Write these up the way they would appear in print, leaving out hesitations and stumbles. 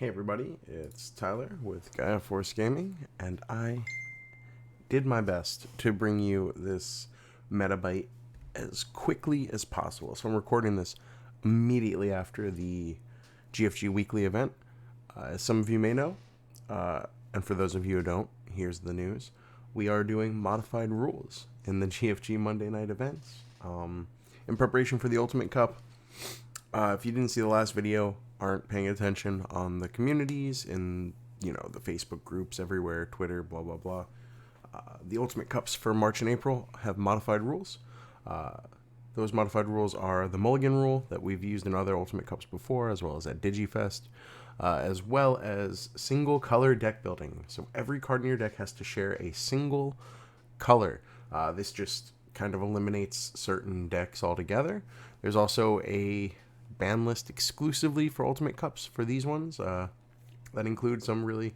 Hey everybody, it's Tyler with Gaia Force Gaming, and I did my best to bring you this Meta-Byte as quickly as possible. So I'm recording this immediately after the GFG weekly event. As some of you may know, and for those of you who don't, here's the news. We are doing modified rules in the GFG Monday night events in preparation for the Ultimate Cup. If you didn't see the last video, aren't paying attention on the communities, in the Facebook groups everywhere, Twitter, blah blah blah. The Ultimate Cups for March and April have modified rules. Those modified rules are the Mulligan rule that we've used in other Ultimate Cups before, as well as at DigiFest, as well as single color deck building. So every card in your deck has to share a single color. This just kind of eliminates certain decks altogether. There's also a ban list exclusively for Ultimate Cups for these ones. That includes some really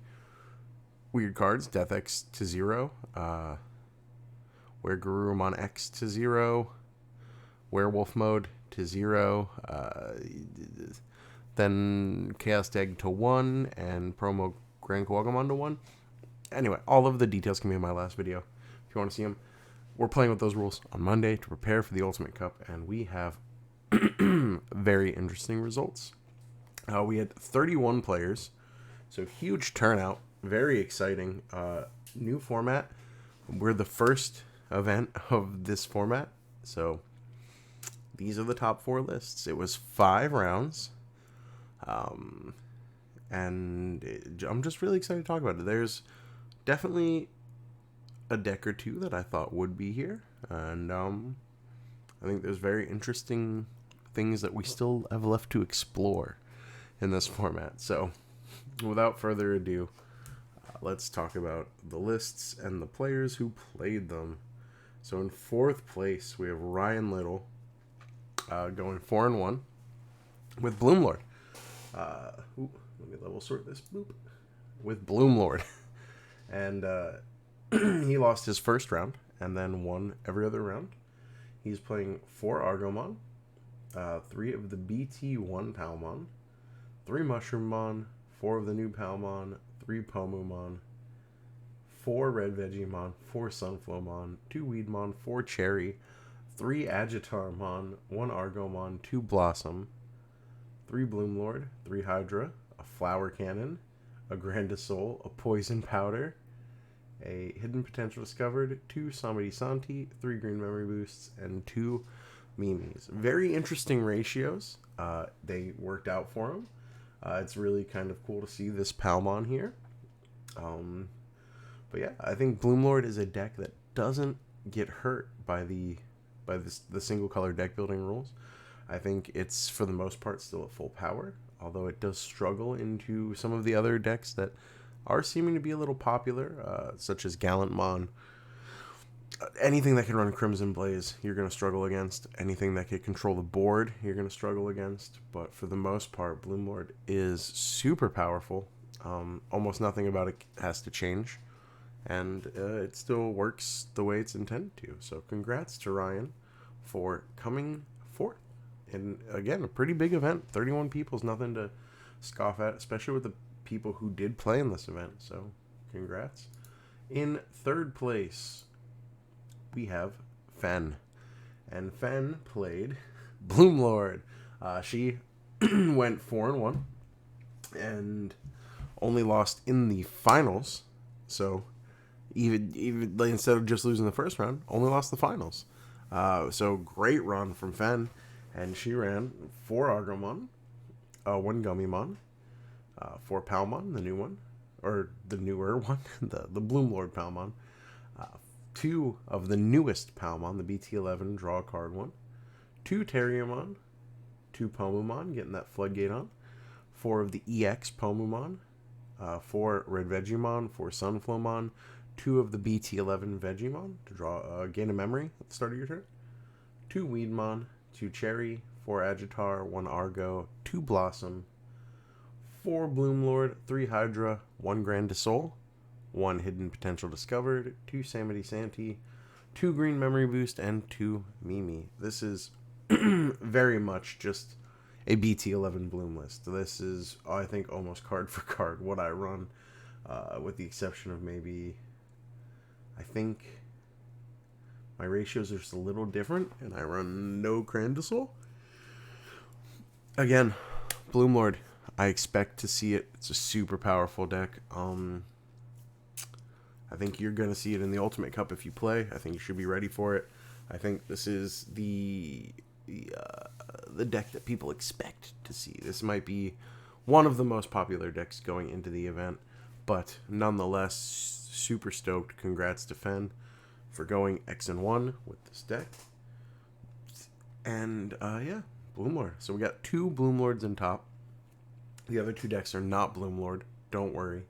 weird cards. Death X to 0. Where Garurumon X to 0. Werewolf Mode to 0. Then Chaos Egg to 1. And Promo Grand Kuwagamon to 1. Anyway, all of the details can be in my last video if you want to see them. We're playing with those rules on Monday to prepare for the Ultimate Cup, and we have very interesting results. We had 31 players, so huge turnout, very exciting. New format. We're the first event of this format, so these are the top 4 lists. It was 5 rounds, and I'm just really excited to talk about it. There's definitely a deck or two that I thought would be here, and I think there's very interesting things that we still have left to explore in this format. So without further ado, let's talk about the lists and the players who played them. So in 4th place, we have Ryan Little going 4-1 with BloomLord. Let me level sort this. Boop. With BloomLord. And he lost his first round and then won every other round. He's playing 4 Argomon, 3 of the BT11 Palmon, 3 Mushroomon, 4 of the new Palmon, 3 Pomumon, 4 Red Vegiemon, 4 Sunflowmon, 2 Weedmon, 4 Cherry, 3 Agitarmon, 1 Argomon, 2 Blossom, 3 Bloomlord, 3 Hydra, a Flower Cannon, a Grandisol, a Poison Powder, a Hidden Potential Discovered, 2 Samedi Santi, 3 Green Memory Boosts, and 2 Mimis. Very interesting ratios. They worked out for him. It's really kind of cool to see this Palmon here. But yeah, I think BloomLord is a deck that doesn't get hurt by the single color deck building rules. I think it's for the most part still at full power, although it does struggle into some of the other decks that are seeming to be a little popular, such as Gallantmon. Anything that can run Crimson Blaze, you're going to struggle against. Anything that can control the board, you're going to struggle against. But for the most part, BloomLord is super powerful. Almost nothing about it has to change. And it still works the way it's intended to. So congrats to Ryan for coming 4th. And again, a pretty big event. 31 people is nothing to scoff at, especially with the people who did play in this event. So congrats. In 3rd place, we have Fen. And Fen played BloomLord. She went 4-1 and only lost in the finals. So even like, instead of just losing the first round, only lost the finals. So great run from Fen. And she ran 4 Argomon, 1 Gummymon, 4 Palmon, the new one, or the newer one, the BloomLord Palmon, 2 of the newest Palmon, the BT11 draw a card one, 2 Terriermon, 2 Pomumon, getting that floodgate on, 4 of the EX Pomumon, 4 Red Vegiemon, 4 Sunflowmon, 2 of the BT11 Vegiemon to draw gain a memory at the start of your turn, 2 Weedmon, 2 Cherry, 4 Agitar, 1 Argo, 2 Blossom, 4 BloomLord, 3 Hydra, 1 Grandisol, 1 Hidden Potential Discovered, 2 Samedi Santi, 2 Green Memory Boost, and 2 Mimi. This is very much just a BT11 Bloom list. This is, I think, almost card for card what I run, with the exception of maybe, I think my ratios are just a little different, and I run no Crandasol. Again, BloomLord, I expect to see it. It's a super powerful deck. I think you're going to see it in the Ultimate Cup if you play. I think you should be ready for it. I think this is the deck that people expect to see. This might be one of the most popular decks going into the event, but nonetheless, super stoked. Congrats to Fen for going X-1 with this deck. And yeah, BloomLord. So we got 2 BloomLords in top. The other 2 decks are not BloomLord. Don't worry.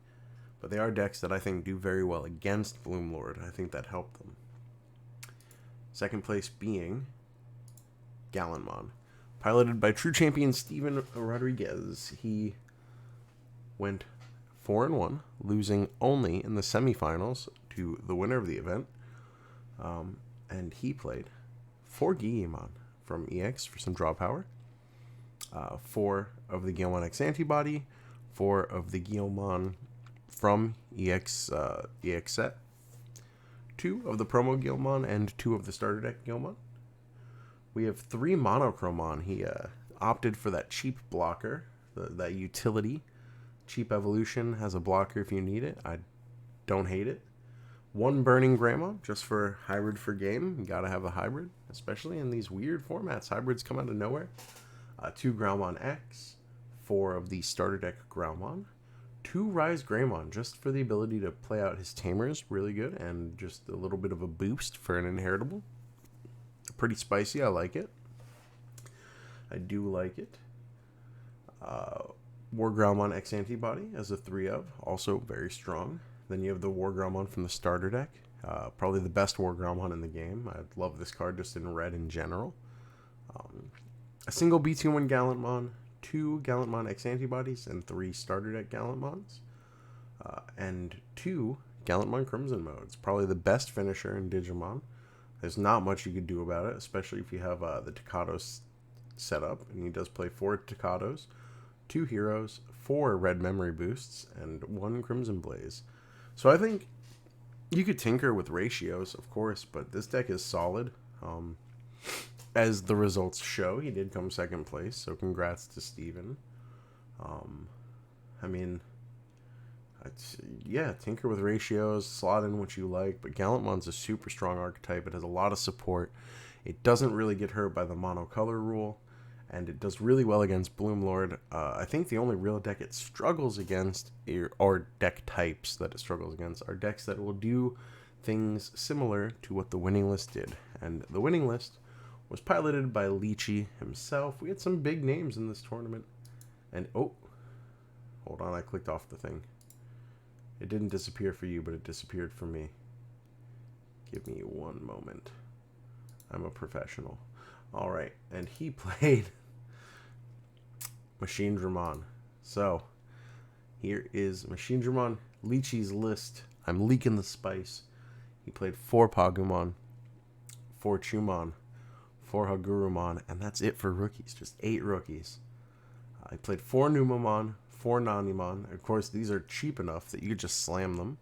But they are decks that I think do very well against BloomLord. I think that helped them. Second place being Gallantmon, piloted by true champion Steven Rodriguez. He went 4-1, losing only in the semifinals to the winner of the event. And he played 4 Gallantmon from EX for some draw power, 4 of the Gallantmon X antibody, 4 of the Gallantmon from EX set, 2 of the promo Gallantmon, and 2 of the starter deck Gallantmon. We have 3 Monochromon. He opted for that cheap blocker, that utility. Cheap Evolution has a blocker if you need it. I don't hate it. 1 Burning Grandma, just for hybrid for game. You gotta have a hybrid, especially in these weird formats. Hybrids come out of nowhere. 2 Groundmon X, 4 of the starter deck Groundmon. 2 Rise Greymon, just for the ability to play out his Tamers really good, and just a little bit of a boost for an inheritable. Pretty spicy, I like it. I do like it. War Groundmon X Antibody as a 3 of, also very strong. Then you have the War Groundmon from the starter deck. Probably the best War Groundmon in the game. I love this card just in red in general. A single BT11 Gallantmon, 2 Gallantmon X Antibodies, and 3 starter deck Gallantmons. And 2 Gallantmon Crimson modes. Probably the best finisher in Digimon. There's not much you could do about it, especially if you have the Takados set up. And he does play 4 Takados, 2 Heroes, 4 Red Memory Boosts, and 1 Crimson Blaze. So I think you could tinker with ratios, of course, but this deck is solid. As the results show, he did come 2nd place, so congrats to Steven. I mean, yeah, tinker with ratios, slot in what you like, but Gallantmon's a super strong archetype. It has a lot of support. It doesn't really get hurt by the monocolor rule, and it does really well against BloomLord. I think the only real deck it struggles against, or deck types that it struggles against, are decks that will do things similar to what the winning list did. And the winning list was piloted by Lychee himself. We had some big names in this tournament. And, oh, hold on, I clicked off the thing. It didn't disappear for you, but it disappeared for me. Give me one moment. I'm a professional. All right, and he played Machinedramon. So, here is Machinedramon, Lychee's list. I'm leaking the spice. He played 4 Pagumon, 4 Chumon, 4 Hagurumon, and that's it for rookies. Just 8 rookies. He played 4 Numamon, 4 Nanimon. Of course, these are cheap enough that you could just slam them.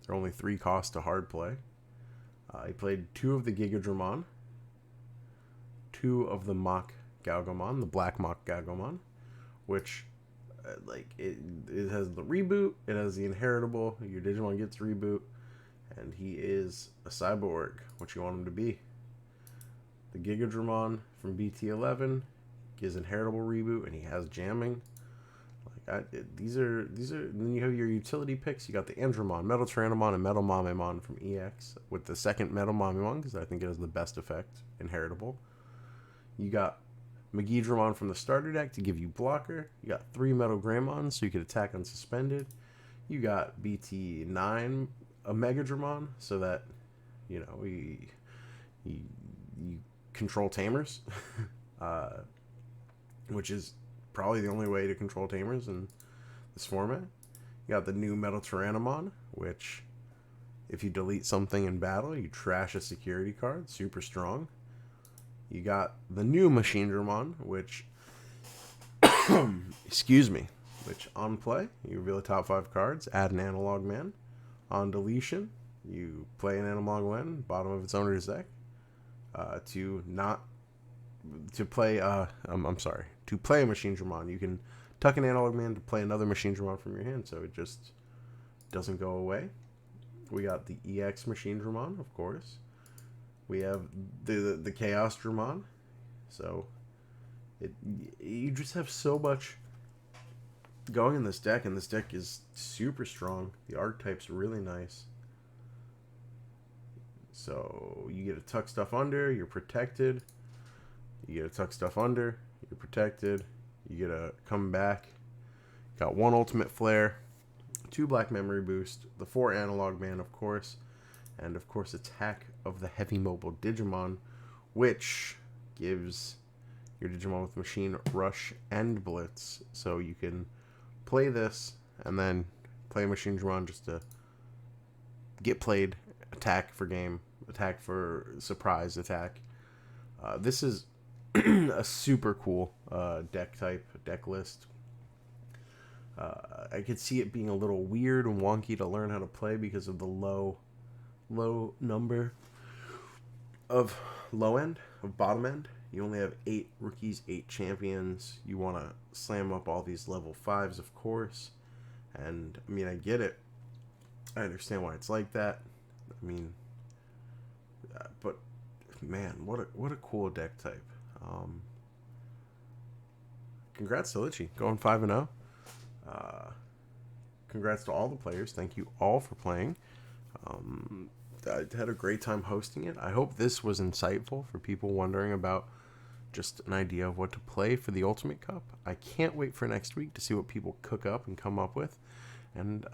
They're only 3 cost to hard play. He played 2 of the Gigadramon, 2 of the Mach Galgomon, the Black Mach Galgomon, which, it has the reboot, it has the inheritable, your Digimon gets reboot, and he is a cyborg, what you want him to be. The Gigadramon from BT11 gives inheritable reboot, and he has jamming. These are. Then you have your utility picks. You got the Andromon, Metal Tyrannomon, and Metal Mamemon from EX, with the second Metal Mamemon, because I think it has the best effect, inheritable. You got Megidramon from the starter deck to give you blocker. You got 3 Metal Greymon, so you could attack unsuspended. You got BT9, a Megadramon, so that, you control Tamers, which is probably the only way to control Tamers in this format. You got the new Metal Tyrannomon, which, if you delete something in battle, you trash a security card. Super strong. You got the new Machinedramon, which Excuse me. Which on play, you reveal the top 5 cards, add an analog man. On deletion, you play an analog man, bottom of its owner's deck. To play a Machinedramon, you can tuck an analog man to play another Machinedramon from your hand, so it just doesn't go away. We got the EX Machinedramon, of course. We have the Chaos Dramon. So you just have so much going in this deck, and this deck is super strong. The archetype's really nice. So you get to tuck stuff under, you're protected. You get to tuck stuff under, you're protected. You get to come back. Got 1 ultimate flare, 2 black memory boost, the 4 analog man, of course, and of course attack of the heavy mobile Digimon, which gives your Digimon with machine rush and blitz. So you can play this and then play Machinedramon just to get played, attack for game, attack for surprise attack. This is a super cool deck list. I could see it being a little weird and wonky to learn how to play because of the low number of bottom end. You only have 8 rookies, 8 champions. You want to slam up all these level 5s, of course. And, I mean, I get it. I understand why it's like that. I mean, but, man, what a cool deck type. Congrats to Litchi, going 5-0. Congrats to all the players. Thank you all for playing. I had a great time hosting it. I hope this was insightful for people wondering about just an idea of what to play for the Ultimate Cup. I can't wait for next week to see what people cook up and come up with. And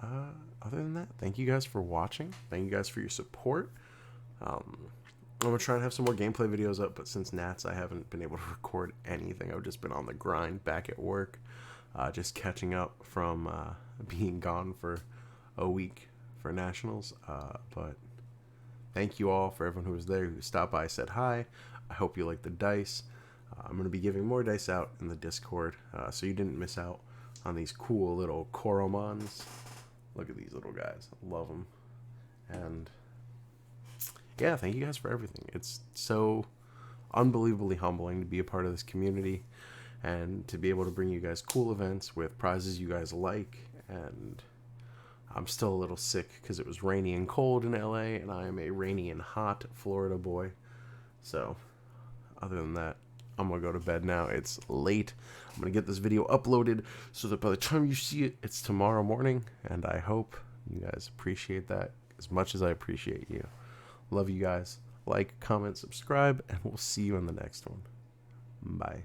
other than that, thank you guys for watching. Thank you guys for your support. I'm going to try and have some more gameplay videos up, but since Nats, I haven't been able to record anything. I've just been on the grind back at work, just catching up from being gone for a week for Nationals. But thank you all for everyone who was there, who stopped by, said hi. I hope you like the dice. I'm going to be giving more dice out in the Discord, so you didn't miss out on these cool little Koromons. Look at these little guys. I love them. And yeah, thank you guys for everything. It's so unbelievably humbling to be a part of this community and to be able to bring you guys cool events with prizes you guys like. And I'm still a little sick because it was rainy and cold in LA, and I am a rainy and hot Florida boy. So other than that, I'm going to go to bed now. It's late. I'm going to get this video uploaded so that by the time you see it, it's tomorrow morning. And I hope you guys appreciate that as much as I appreciate you. Love you guys. Like, comment, subscribe, and we'll see you in the next one. Bye.